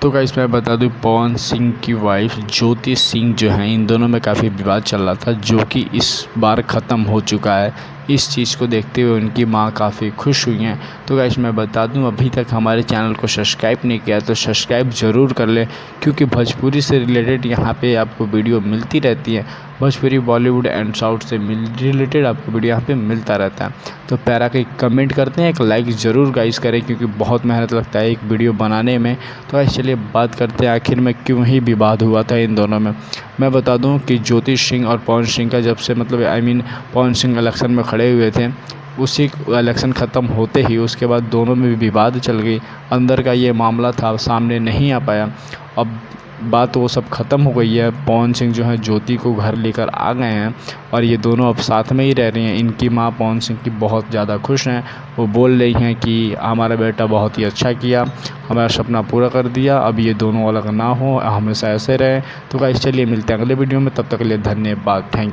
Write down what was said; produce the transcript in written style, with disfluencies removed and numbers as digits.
तो गाइस मैं बता दूं, पवन सिंह की वाइफ ज्योति सिंह जो हैं, इन दोनों में काफ़ी विवाद चल रहा था, जो कि इस बार ख़त्म हो चुका है। इस चीज़ को देखते हुए उनकी मां काफ़ी खुश हुई हैं। तो गाइस मैं बता दूं, अभी तक हमारे चैनल को सब्सक्राइब नहीं किया तो सब्सक्राइब ज़रूर कर लें, क्योंकि भोजपुरी से रिलेटेड यहाँ पे आपको वीडियो मिलती रहती है। भोजपुरी, बॉलीवुड एंड साउथ से रिलेटेड आपको वीडियो यहाँ पे मिलता रहता है। तो प्यारा के कमेंट करते हैं, एक लाइक ज़रूर गाइस करें, क्योंकि बहुत मेहनत लगता है एक वीडियो बनाने में। तो गाइस चलिए बात करते हैं आखिर में क्यों ही विवाद हुआ था इन दोनों में। मैं बता दूं कि ज्योति सिंह और पवन सिंह का जब से पवन सिंह इलेक्शन में खड़े हुए थे, उसी इलेक्शन ख़त्म होते ही उसके बाद दोनों में विवाद चल गई। अंदर का ये मामला था, सामने नहीं आ पाया। अब बात वो सब ख़त्म हो गई है। पवन सिंह जो है ज्योति को घर लेकर आ गए हैं और ये दोनों अब साथ में ही रह रही हैं। इनकी माँ पवन सिंह की बहुत ज़्यादा खुश हैं। वो बोल रही हैं कि हमारा बेटा बहुत ही अच्छा किया, हमारा सपना पूरा कर दिया, अब ये दोनों अलग ना हो, हमेशा ऐसे रहें। तो गाइस चलिए मिलते हैं अगले वीडियो में, तब तक के लिए धन्यवाद, थैंक यू।